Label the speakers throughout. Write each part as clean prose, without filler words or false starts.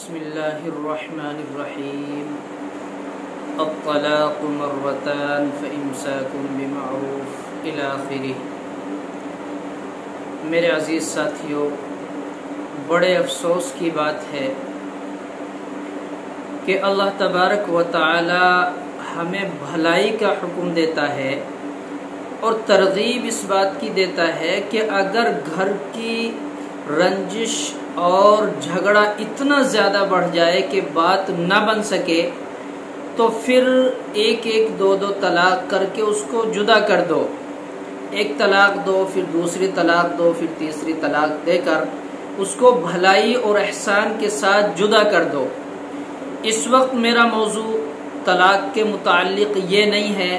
Speaker 1: بسم اللہ الرحمن الرحیم الطلاق مرتان فإمساک بمعروف الی آخرہ۔ میرے عزیز ساتھیوں، بڑے افسوس کی بات ہے کہ اللہ تبارک و تعالی ہمیں بھلائی کا حکم دیتا ہے اور ترغیب اس بات کی دیتا ہے کہ اگر گھر کی رنجش اور جھگڑا اتنا زیادہ بڑھ جائے کہ بات نہ بن سکے تو پھر ایک دو طلاق کر کے اس کو جدا کر دو۔ ایک طلاق دو، پھر دوسری طلاق دو، پھر تیسری طلاق دے کر اس کو بھلائی اور احسان کے ساتھ جدا کر دو۔ اس وقت میرا موضوع طلاق کے متعلق یہ نہیں ہے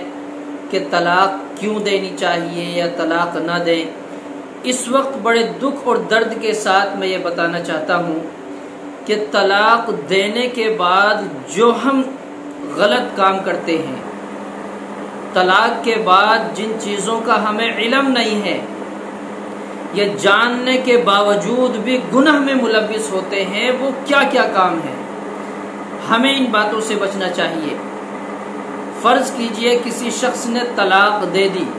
Speaker 1: کہ طلاق کیوں دینی چاہیے یا طلاق نہ دیں۔ اس وقت بڑے دکھ اور درد کے ساتھ میں یہ بتانا چاہتا ہوں کہ طلاق دینے کے بعد جو ہم غلط کام کرتے ہیں، طلاق کے بعد جن چیزوں کا ہمیں علم نہیں ہے یا جاننے کے باوجود بھی گناہ میں ملوث ہوتے ہیں، وہ کیا کیا کام ہے، ہمیں ان باتوں سے بچنا چاہیے۔ فرض کیجئے کسی شخص نے طلاق دے دی،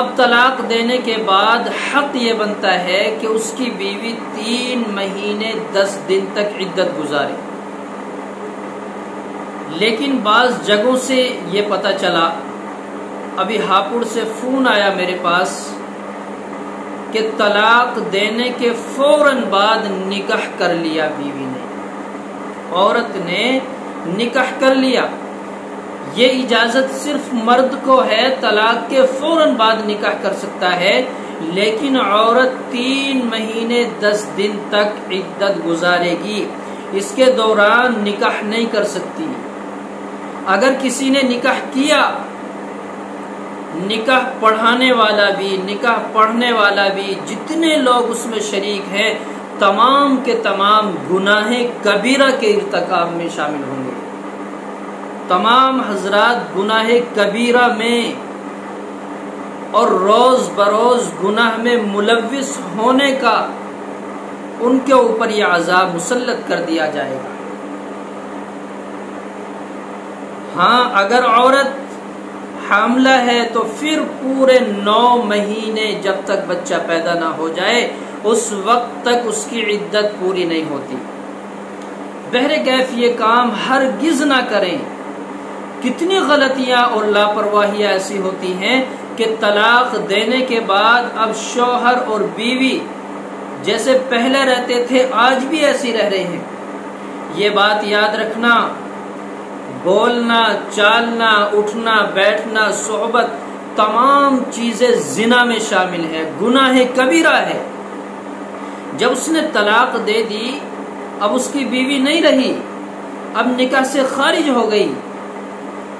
Speaker 1: اب طلاق دینے کے بعد حق یہ بنتا ہے کہ اس کی بیوی 3 مہینے 10 دن تک عدت گزارے۔ لیکن بعض جگہوں سے یہ پتہ چلا، ابھی ہاپوڑ سے فون آیا میرے پاس کہ طلاق دینے کے فوراً بعد نکاح کر لیا بیوی نے، عورت نے نکاح کر لیا۔ یہ اجازت صرف مرد کو ہے، طلاق کے فوراً بعد نکاح کر سکتا ہے، لیکن عورت 3 مہینے 10 دن تک عدت گزارے گی، اس کے دوران نکاح نہیں کر سکتی۔ اگر کسی نے نکاح کیا، نکاح پڑھانے والا بھی، نکاح پڑھنے والا بھی، جتنے لوگ اس میں شریک ہیں، تمام کے تمام گناہ کبیرہ کے ارتکاب میں شامل ہوں گے۔ تمام حضرات گناہ کبیرہ میں اور روز بروز گناہ میں ملوث ہونے کا ان کے اوپر یہ عذاب مسلط کر دیا جائے گا۔ ہاں، اگر عورت حاملہ ہے تو پھر پورے 9 مہینے جب تک بچہ پیدا نہ ہو جائے اس وقت تک اس کی عدت پوری نہیں ہوتی۔ بہرکیف یہ کام ہرگز نہ کریں۔ کتنی غلطیاں اور لاپرواہیاں ایسی ہوتی ہیں کہ طلاق دینے کے بعد اب شوہر اور بیوی جیسے پہلے رہتے تھے آج بھی ایسی رہ رہے ہیں۔ یہ بات یاد رکھنا، بولنا، چالنا، اٹھنا، بیٹھنا، صحبت، تمام چیزیں زنا میں شامل ہے، گناہ کبیرہ ہے۔ جب اس نے طلاق دے دی، اب اس کی بیوی نہیں رہی، اب نکاح سے خارج ہو گئی،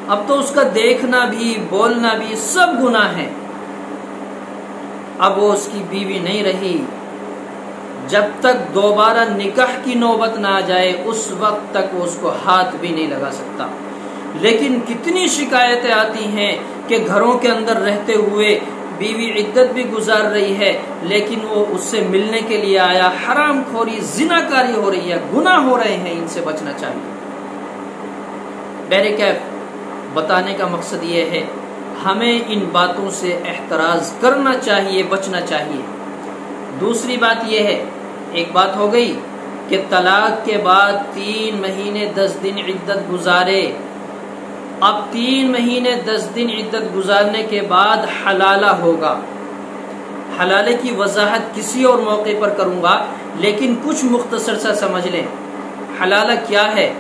Speaker 1: اب تو اس کا دیکھنا بھی بولنا بھی سب گناہ ہے۔ اب وہ اس کی بیوی نہیں رہی، جب تک دوبارہ نکاح کی نوبت نہ آ جائے اس وقت تک وہ اس کو ہاتھ بھی نہیں لگا سکتا۔ لیکن کتنی شکایتیں آتی ہیں کہ گھروں کے اندر رہتے ہوئے بیوی عدت بھی گزار رہی ہے لیکن وہ اس سے ملنے کے لیے آیا، حرام خوری، زناکاری ہو رہی ہے، گناہ ہو رہے ہیں، ان سے بچنا چاہیے۔ بہرکیف بتانے کا مقصد یہ ہے، ہمیں ان باتوں سے احتراز کرنا چاہیے، بچنا چاہیے۔ دوسری بات یہ ہے، ایک بات ہو گئی کہ طلاق کے بعد 3 مہینے 10 دن عدت گزارے۔ اب 3 مہینے 10 دن عدت گزارنے کے بعد حلالہ ہوگا۔ حلالے کی وضاحت کسی اور موقع پر کروں گا، لیکن کچھ مختصر سا سمجھ لیں۔ حلالہ کیا ہے؟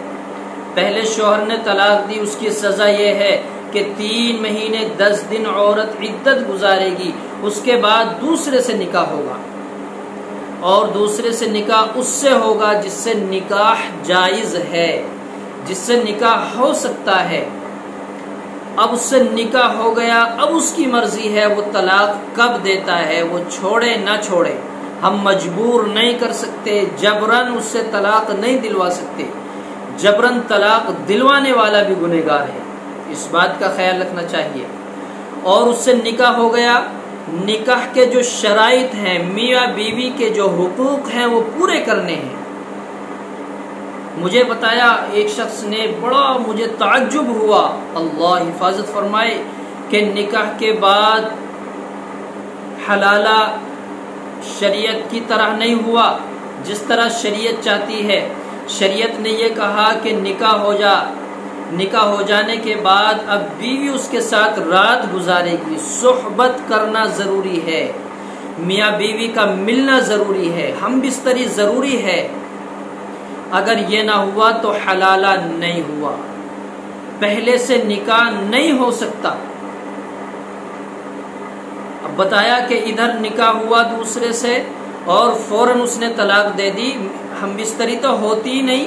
Speaker 1: پہلے شوہر نے طلاق دی، اس کی سزا یہ ہے کہ 3 مہینے 10 دن عورت عدت گزارے گی، اس کے بعد دوسرے سے نکاح ہوگا، اور دوسرے سے نکاح اس سے ہوگا جس سے نکاح جائز ہے، جس سے نکاح ہو سکتا ہے۔ اب اس سے نکاح ہو گیا، اب اس کی مرضی ہے وہ طلاق کب دیتا ہے، وہ چھوڑے نہ چھوڑے، ہم مجبور نہیں کر سکتے، جبراً اس سے طلاق نہیں دلوا سکتے۔ جبراً طلاق دلوانے والا بھی گنہگار ہے، اس بات کا خیال رکھنا چاہیے۔ اور اس سے نکاح ہو گیا، نکاح کے جو شرائط ہیں، میاں بیوی کے جو حقوق ہیں وہ پورے کرنے ہیں۔ مجھے بتایا ایک شخص نے، بڑا مجھے تعجب ہوا، اللہ حفاظت فرمائے، کہ نکاح کے بعد حلالہ شریعت کی طرح نہیں ہوا جس طرح شریعت چاہتی ہے۔ شریعت نے یہ کہا کہ نکاح ہو جانے کے بعد اب بیوی اس کے ساتھ رات گزارے گی، صحبت کرنا ضروری ہے، میاں بیوی کا ملنا ضروری ہے، ہم بستری ضروری ہے۔ اگر یہ نہ ہوا تو حلالہ نہیں ہوا، پہلے سے نکاح نہیں ہو سکتا۔ اب بتایا کہ ادھر نکاح ہوا دوسرے سے اور فوراً اس نے طلاق دے دی، ہم بستری تو ہوتی ہی نہیں۔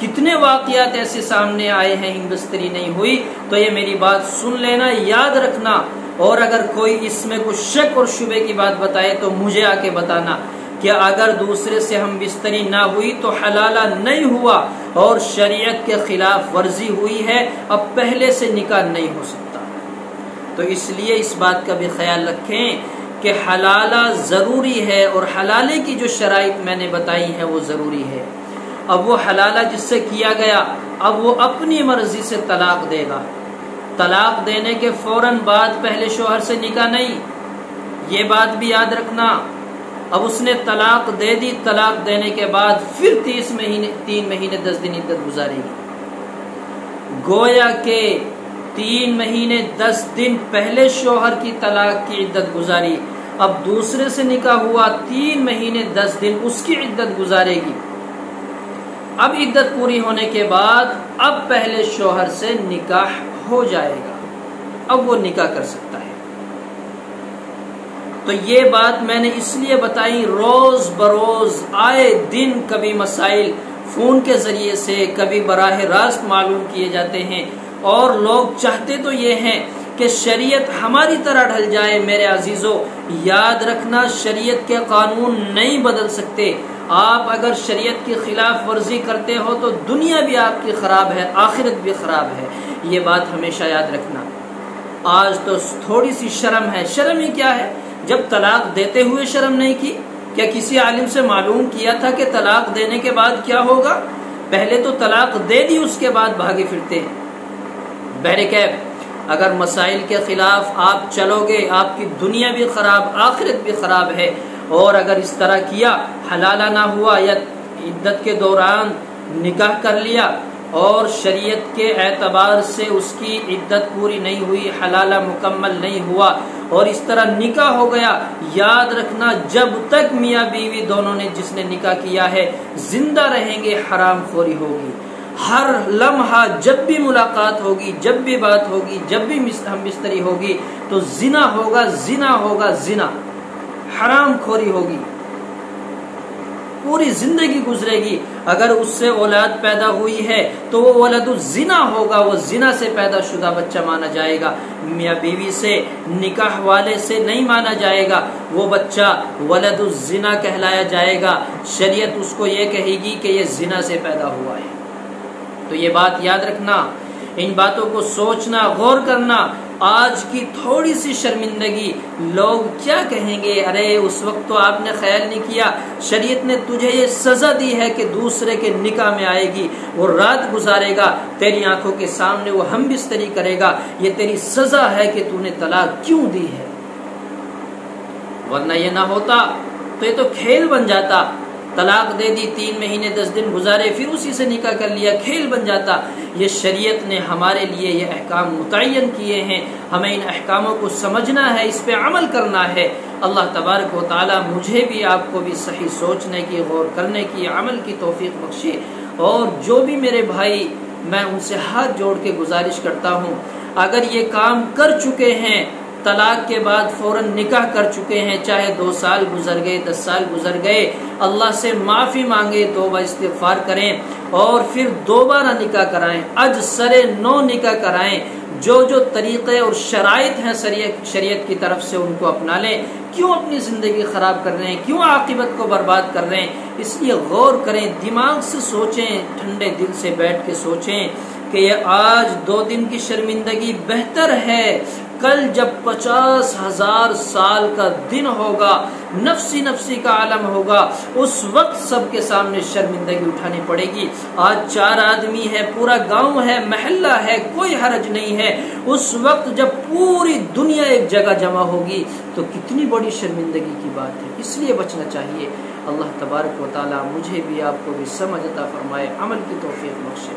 Speaker 1: کتنے واقعات ایسے سامنے آئے ہیں ہم بستری نہیں ہوئی۔ تو یہ میری بات سن لینا، یاد رکھنا، اور اگر کوئی اس میں کچھ شک اور شبے کی بات بتائے تو مجھے آ کے بتانا کہ اگر دوسرے سے ہم بستری نہ ہوئی تو حلالہ نہیں ہوا اور شریعت کے خلاف ورزی ہوئی ہے، اب پہلے سے نکاح نہیں ہو سکتا۔ تو اس لیے اس بات کا بھی خیال رکھیں کہ حلالہ ضروری ہے، اور حلالے کی جو شرائط میں نے بتائی ہیں وہ ضروری ہے۔ اب وہ حلالہ جس سے کیا گیا، اب وہ اپنی مرضی سے طلاق دے گا، طلاق دینے کے فوراً بعد پہلے شوہر سے نکاح نہیں، یہ بات بھی یاد رکھنا۔ اب اس نے طلاق دے دی، طلاق دینے کے بعد پھر 3 مہینے 10 دن عدت گزارے گی، گویا کہ 3 مہینے 10 دن پہلے شوہر کی طلاق کی عدت گزاری، اب دوسرے سے نکاح ہوا، 3 مہینے 10 دن اس کی عدت گزارے گی۔ اب عدت پوری ہونے کے بعد اب پہلے شوہر سے نکاح ہو جائے گا، اب وہ نکاح کر سکتا ہے۔ تو یہ بات میں نے اس لیے بتائی، روز بروز آئے دن کبھی مسائل فون کے ذریعے سے، کبھی براہ راست معلوم کیے جاتے ہیں، اور لوگ چاہتے تو یہ ہیں کہ شریعت ہماری طرح ڈھل جائے۔ میرے عزیزو، یاد رکھنا، شریعت کے قانون نہیں بدل سکتے۔ آپ اگر شریعت کی خلاف ورزی کرتے ہو تو دنیا بھی آپ کی خراب ہے، آخرت بھی خراب ہے، یہ بات ہمیشہ یاد رکھنا۔ آج تو تھوڑی سی شرم ہے، شرم ہی کیا ہے، جب طلاق دیتے ہوئے شرم نہیں کی؟ کیا کسی عالم سے معلوم کیا تھا کہ طلاق دینے کے بعد کیا ہوگا؟ پہلے تو طلاق دے دی، اس کے بعد بھاگے پھرتے ہیں۔ بہرکیف اگر مسائل کے خلاف آپ چلو گے، آپ کی دنیا بھی خراب، آخرت بھی خراب ہے۔ اور اگر اس طرح کیا، حلالہ نہ ہوا یا عدت کے دوران نکاح کر لیا اور شریعت کے اعتبار سے اس کی عدت پوری نہیں ہوئی، حلالہ مکمل نہیں ہوا، اور اس طرح نکاح ہو گیا، یاد رکھنا جب تک میاں بیوی دونوں نے جس نے نکاح کیا ہے زندہ رہیں گے، حرام خوری ہوگی۔ ہر لمحہ جب بھی ملاقات ہوگی، جب بھی بات ہوگی، جب بھی ہم بستری ہوگی تو زنا ہوگا، زنا ہوگا، زنا، حرام خوری ہوگی، پوری زندگی گزرے گی۔ اگر اس سے اولاد پیدا ہوئی ہے تو وہ ولد الزنا ہوگا، وہ زنا سے پیدا شدہ بچہ مانا جائے گا، میاں بیوی سے، نکاح والے سے نہیں مانا جائے گا، وہ بچہ ولد الزنا کہلایا جائے گا۔ شریعت اس کو یہ کہے گی کہ یہ زنا سے پیدا ہوا ہے۔ تو یہ بات یاد رکھنا، ان باتوں کو سوچنا، غور کرنا۔ آج کی تھوڑی سی شرمندگی، لوگ کیا کہیں گے، ارے اس وقت تو آپ نے خیال نہیں کیا، شریعت نے تجھے یہ سزا دی ہے کہ دوسرے کے نکاح میں آئے گی، وہ رات گزارے گا تیری آنکھوں کے سامنے، وہ ہم بستری کرے گا، یہ تیری سزا ہے کہ تو نے طلاق کیوں دی ہے۔ ورنہ یہ نہ ہوتا تو یہ تو کھیل بن جاتا، طلاق دے دی، 3 مہینے 10 دن گزارے، پھر اسی سے نکاح کر لیا، کھیل بن جاتا۔ یہ شریعت نے ہمارے لیے یہ احکام متعین کیے ہیں، ہمیں ان احکاموں کو سمجھنا ہے، اس پہ عمل کرنا ہے۔ اللہ تبارک و تعالی مجھے بھی، آپ کو بھی صحیح سوچنے کی، غور کرنے کی، عمل کی توفیق بخشے۔ اور جو بھی میرے بھائی، میں ان سے ہاتھ جوڑ کے گزارش کرتا ہوں، اگر یہ کام کر چکے ہیں، طلاق کے بعد فوراً نکاح کر چکے ہیں، چاہے 2 سال گزر گئے، 10 سال گزر گئے، اللہ سے معافی مانگے، توبہ استغفار کریں، اور پھر دوبارہ نکاح کرائیں، اج سرے نو نکاح کرائیں، جو طریقے اور شرائط ہیں شریعت کی طرف سے ان کو اپنا لیں۔ کیوں اپنی زندگی خراب کر رہے ہیں، کیوں عاقبت کو برباد کر رہے ہیں؟ اس لیے غور کریں، دماغ سے سوچیں، ٹھنڈے دل سے بیٹھ کے سوچیں کہ یہ آج 2 دن کی شرمندگی بہتر ہے کل جب 50,000 سال کا دن ہوگا، نفسی نفسی کا عالم ہوگا، اس وقت سب کے سامنے شرمندگی اٹھانی پڑے گی۔ آج 4 آدمی ہے، پورا گاؤں ہے، محلہ ہے، کوئی حرج نہیں ہے، اس وقت جب پوری دنیا ایک جگہ جمع ہوگی تو کتنی بڑی شرمندگی کی بات ہے۔ اس لیے بچنا چاہیے۔ اللہ تبارک و تعالی مجھے بھی آپ کو بھی سمجھ عطا فرمائے، عمل کی توفیق بخشے۔